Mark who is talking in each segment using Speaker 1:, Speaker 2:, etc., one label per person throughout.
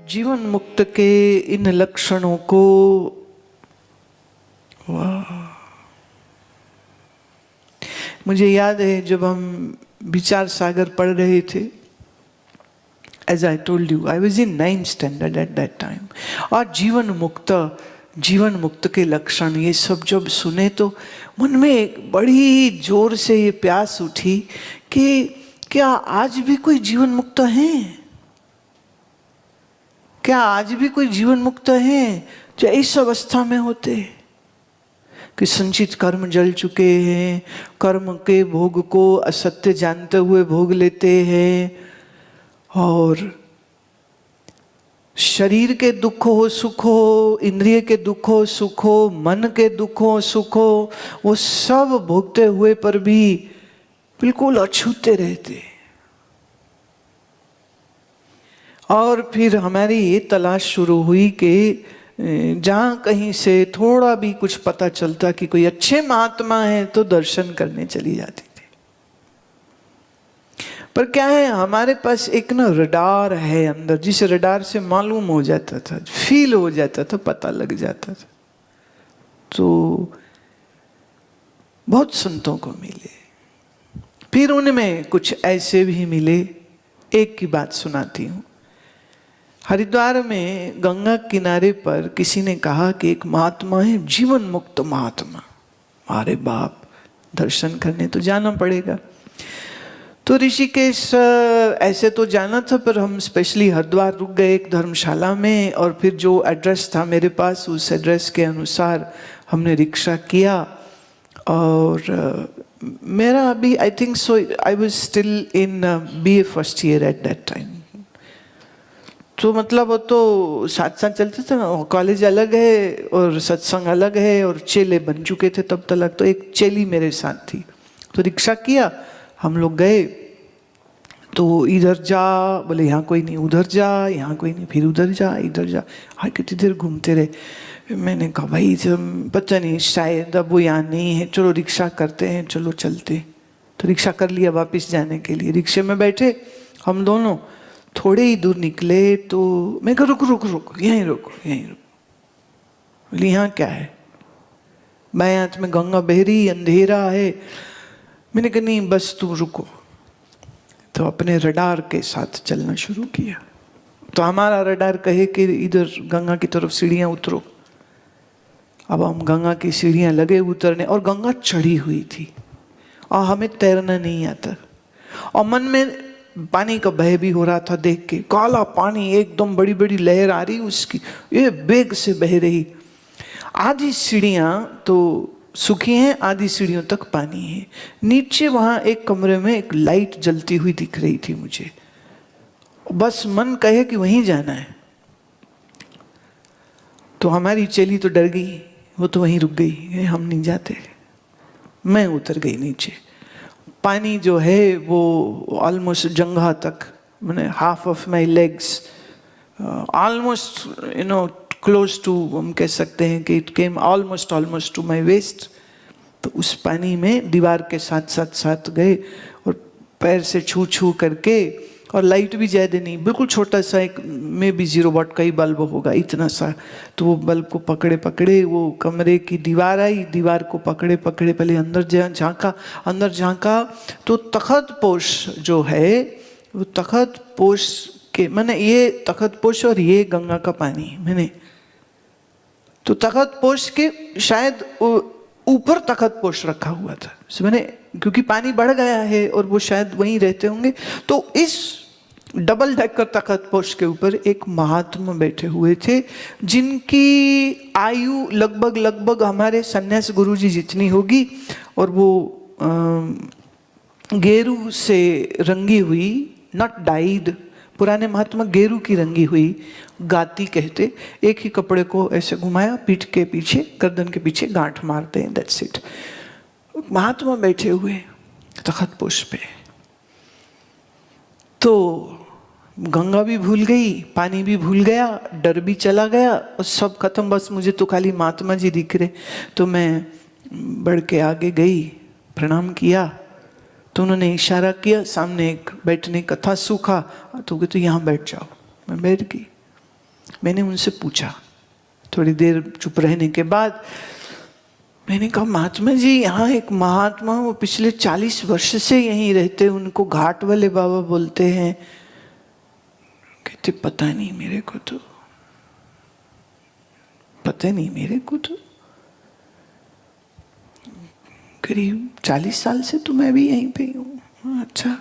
Speaker 1: जीवन मुक्त के इन लक्षणों को मुझे याद है जब हम विचार सागर पढ़ रहे थे, as I told you I was in 9th standard at that time, और जीवन मुक्त के लक्षण ये सब जब सुने तो मन में एक बड़ी जोर से ये प्यास उठी कि क्या आज भी कोई जीवन मुक्त है? क्या आज भी कोई जीवन मुक्त है जो इस अवस्था में होते कि संचित कर्म जल चुके हैं, कर्म के भोग को असत्य जानते हुए भोग लेते हैं, और शरीर के दुख हो सुख हो, इंद्रिय के दुख हो सुख हो, मन के दुख हो सुख हो, वो सब भोगते हुए पर भी बिल्कुल अछूते रहते। और फिर हमारी ये तलाश शुरू हुई कि जहाँ कहीं से थोड़ा भी कुछ पता चलता कि कोई अच्छे महात्मा है तो दर्शन करने चली जाती थी। पर क्या है, हमारे पास एक ना रडार है अंदर, जिस रडार से मालूम हो जाता था, फील हो जाता था, पता लग जाता था। तो बहुत संतों को मिले, फिर उनमें कुछ ऐसे भी मिले। एक की बात सुनाती हूँ। हरिद्वार में गंगा किनारे पर किसी ने कहा कि एक महात्मा है, जीवन मुक्त महात्मा। अरे बाप, दर्शन करने तो जाना पड़ेगा। तो ऋषिकेश ऐसे तो जाना था, पर हम स्पेशली हरिद्वार रुक गए एक धर्मशाला में, और फिर जो एड्रेस था मेरे पास उस एड्रेस के अनुसार हमने रिक्शा किया। और मेरा अभी I think so I was still in BA first year eight that time. तो मतलब वो तो साथ साथ चलते थे ना, कॉलेज अलग है और सत्संग अलग है, और चेले बन चुके थे तब तक। तो एक चेली मेरे साथ थी, तो रिक्शा किया, हम लोग गए। तो इधर जा, बोले यहाँ कोई नहीं, उधर जा, यहाँ कोई नहीं, फिर उधर जा, इधर जा, हाँ कितनी देर घूमते रहे। मैंने कहा भाई जब पता नहीं, शायद अब वो यहाँ नहीं है, चलो रिक्शा करते हैं, चलो चलते। तो रिक्शा कर लिया वापस जाने के लिए। रिक्शे में बैठे हम दोनों, थोड़े ही दूर निकले तो मैं कहा रुको रुको रुको, यहीं रुको यहीं रुको। बोली यहाँ क्या है? बाएं हाथ में गंगा बह रही, अंधेरा है। मैंने कहा नहीं बस तुम रुको। तो अपने रडार के साथ चलना शुरू किया। तो हमारा रडार कहे कि इधर गंगा की तरफ सीढ़ियाँ उतरो। अब हम गंगा की सीढ़ियाँ लगे उतरने, और गंगा चढ़ी हुई थी और हमें तैरना नहीं आता, और मन में पानी का बह भी हो रहा था। देख के काला पानी, एकदम बड़ी बड़ी लहर आ रही उसकी, ये बेग से बह रही। आधी सीढ़ियाँ तो सूखी हैं, आधी सीढ़ियों तक पानी है। नीचे वहाँ एक कमरे में एक लाइट जलती हुई दिख रही थी मुझे, बस मन कहे कि वहीं जाना है। तो हमारी चेली तो डर गई, वो तो वहीं रुक गई, हम नहीं जाते। मैं उतर गई नीचे। पानी जो है वो ऑलमोस्ट जंघा तक, मैंने half of my legs, almost you know close to, हम कह सकते हैं कि it came almost to my waist. तो उस पानी में दीवार के साथ साथ साथ गए, और पैर से छू छू करके, और लाइट भी ज़्यादा नहीं, बिल्कुल छोटा सा, एक में भी 0 वाट का ही बल्ब होगा, इतना सा। तो वो बल्ब को पकड़े पकड़े वो कमरे की दीवार आई, दीवार को पकड़े पकड़े पहले अंदर झांका तो तखत पोष जो है, वो तखत पोष के, मैंने ये तखत पोष और ये गंगा का पानी, मैंने तो तखत पोष के शायद ऊपर तखत पोष रखा हुआ था। मैंने, क्योंकि पानी बढ़ गया है और वो शायद वहीं रहते होंगे, तो इस डबल डेकर तखत पोष के ऊपर एक महात्मा बैठे हुए थे, जिनकी आयु लगभग हमारे सन्यास गुरुजी जितनी होगी, और वो गेरू से रंगी हुई, नॉट डाइड, पुराने महात्मा गेरू की रंगी हुई गाती कहते, एक ही कपड़े को ऐसे घुमाया, पीठ के पीछे, गर्दन के पीछे गांठ मारते हैं, दैट्स इट। महात्मा बैठे हुए तखत पोष पे। तो गंगा भी भूल गई, पानी भी भूल गया, डर भी चला गया, और सब खत्म, बस मुझे तो खाली महात्मा जी दिख रहे। तो मैं बढ़ के आगे गई, प्रणाम किया। तो उन्होंने इशारा किया, सामने एक बैठने का था सूखा, तो कहते यहाँ बैठ जाओ। मैं बैठ गई। मैंने उनसे पूछा, थोड़ी देर चुप रहने के बाद मैंने कहा, महात्मा जी यहाँ एक महात्मा वो पिछले 40 वर्ष से यहीं रहते, उनको घाट वाले बाबा बोलते हैं। कहते पता नहीं मेरे को तो, पता नहीं मेरे को तो, करीब 40 साल से तो मैं भी यहीं पे हूँ। अच्छा,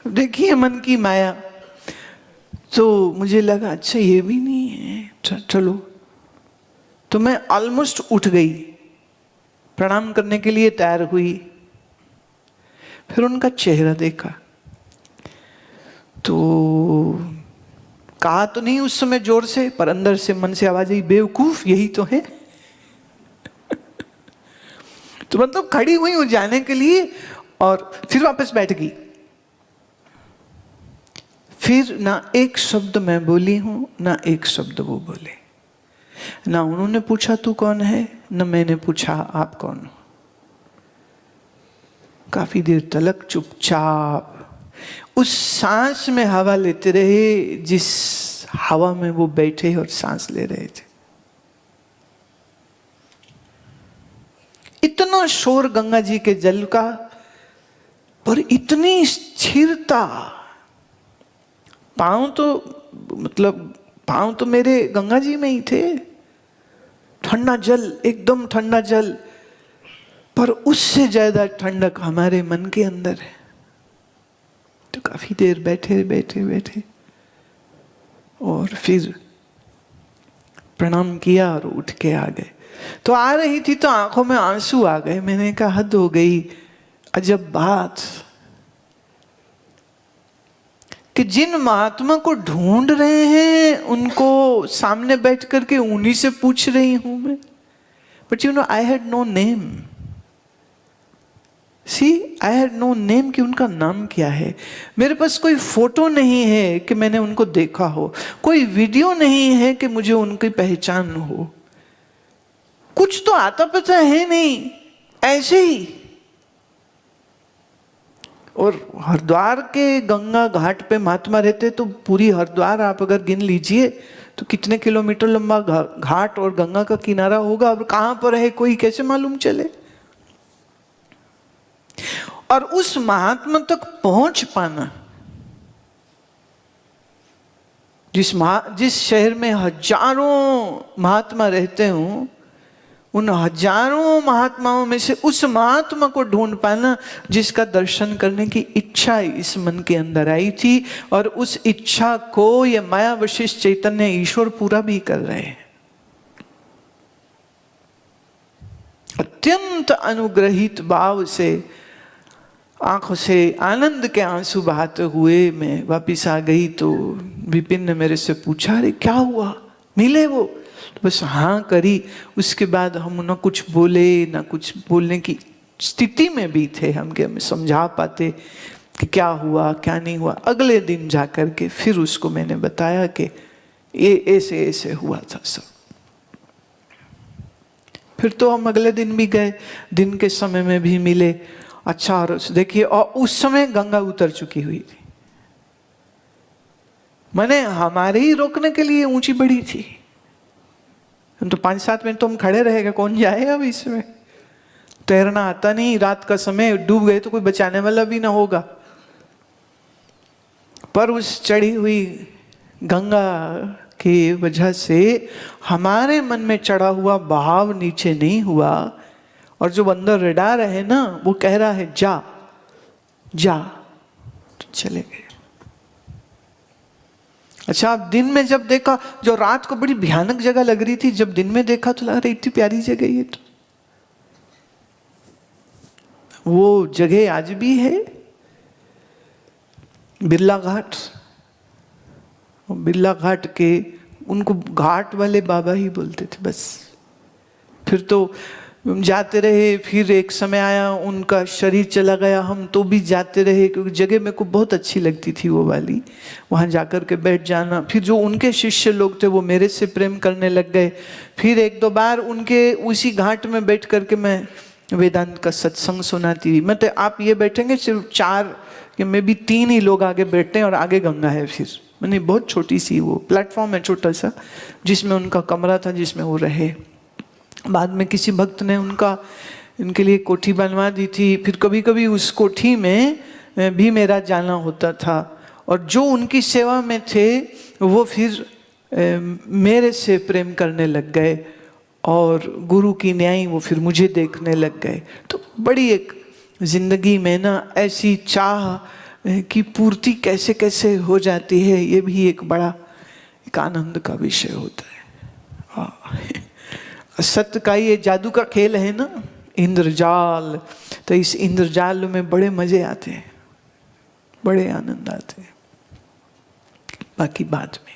Speaker 1: देखिए मन की माया। तो मुझे लगा अच्छा ये भी नहीं है, चलो। तो मैं ऑलमोस्ट उठ गई, प्रणाम करने के लिए तैयार हुई। फिर उनका चेहरा देखा तो कहा तो नहीं उस समय जोर से, पर अंदर से मन से आवाज आई, बेवकूफ यही तो है। तो मतलब खड़ी हुई हूं जाने के लिए और फिर वापस बैठ गई। फिर ना एक शब्द मैं बोली हूं, ना एक शब्द वो बोले। ना उन्होंने पूछा तू कौन है, ना मैंने पूछा आप कौन हो। काफी देर तक चुपचाप उस सांस में हवा लेते रहे जिस हवा में वो बैठे और सांस ले रहे थे। इतना शोर गंगा जी के जल का, पर इतनी स्थिरता। पांव तो मेरे गंगा जी में ही थे, ठंडा जल, एकदम ठंडा जल, पर उससे ज्यादा ठंडक हमारे मन के अंदर है। तो काफी देर बैठे बैठे बैठे और फिर प्रणाम किया और उठ के आ गए। तो आ रही थी तो आंखों में आंसू आ गए। मैंने कहा हद हो गई, अजब बात कि जिन महात्मा को ढूंढ रहे हैं उनको सामने बैठ करके उन्हीं से पूछ रही हूं मैं। But you know I had no name. I had no name कि उनका नाम क्या है। मेरे पास कोई फोटो नहीं है कि मैंने उनको देखा हो, कोई वीडियो नहीं है कि मुझे उनकी पहचान हो, कुछ तो आता पता है नहीं, ऐसे ही। और हरिद्वार के गंगा घाट पे महात्मा रहते, तो पूरी हरिद्वार आप अगर गिन लीजिए तो कितने किलोमीटर लंबा घाट और गंगा का किनारा होगा। अब कहां पर है कोई कैसे मालूम चले। और उस महात्मा तक पहुंच पाना, जिस शहर में हजारों महात्मा रहते हों, उन हजारों महात्माओं में से उस महात्मा को ढूंढ पाना जिसका दर्शन करने की इच्छा इस मन के अंदर आई थी, और उस इच्छा को ये माया वशिष्ठ चैतन्य ईश्वर पूरा भी कर रहे हैं। अत्यंत अनुग्रहित भाव से आंखों से आनंद के आंसू बहाते हुए मैं वापिस आ गई। तो विपिन ने मेरे से पूछा, अरे क्या हुआ, मिले वो? तो बस हाँ करी। उसके बाद हम ना कुछ बोले ना कुछ बोलने की स्थिति में भी थे हम कि हमें समझा पाते कि क्या हुआ क्या नहीं हुआ। अगले दिन जाकर के फिर उसको मैंने बताया कि ये ऐसे ऐसे हुआ था सब। फिर तो हम अगले दिन भी गए, दिन के समय में भी मिले। अच्छा, और देखिए, और उस समय गंगा उतर चुकी हुई थी, मैंने हमारे ही रोकने के लिए ऊंची बड़ी थी। तो 5-7 मिनट तो हम खड़े रहेगा, कौन जाएगा अभी इसमें। तैरना आता नहीं, रात का समय, डूब गए तो कोई बचाने वाला भी ना होगा। पर उस चढ़ी हुई गंगा की वजह से हमारे मन में चढ़ा हुआ भाव नीचे नहीं हुआ, और जो अंदर रडार है ना, वो कह रहा है जा जा, तो चले गए। अच्छा, आप दिन में जब देखा, जो रात को बड़ी भयानक जगह लग रही थी, जब दिन में देखा तो लग रहा इतनी प्यारी जगह ये। तो वो जगह आज भी है, बिरला घाट। बिरला घाट के उनको घाट वाले बाबा ही बोलते थे बस। फिर तो जाते रहे, फिर एक समय आया उनका शरीर चला गया, हम तो भी जाते रहे क्योंकि जगह मेरे को बहुत अच्छी लगती थी वो वाली, वहाँ जाकर के बैठ जाना। फिर जो उनके शिष्य लोग थे वो मेरे से प्रेम करने लग गए। फिर 1-2 बार उनके उसी घाट में बैठ करके मैं वेदांत का सत्संग सुनाती थी। मतलब आप ये बैठेंगे सिर्फ 4 या मे भी 3 ही लोग आगे बैठते हैं और आगे गंगा है। फिर मैंने बहुत छोटी सी वो प्लेटफॉर्म है छोटा सा, जिसमें उनका कमरा था जिसमें वो रहे। बाद में किसी भक्त ने इनके लिए कोठी बनवा दी थी। फिर कभी कभी उस कोठी में भी मेरा जाना होता था, और जो उनकी सेवा में थे वो फिर मेरे से प्रेम करने लग गए, और गुरु की न्याय वो फिर मुझे देखने लग गए। तो बड़ी एक जिंदगी में ना ऐसी चाह की पूर्ति कैसे कैसे हो जाती है, ये भी एक बड़ा एक आनंद का विषय होता है। सत्य का ये जादू का खेल है ना, इंद्रजाल। तो इस इंद्रजाल में बड़े मजे आते हैं, बड़े आनंद आते हैं, बाकी बाद में।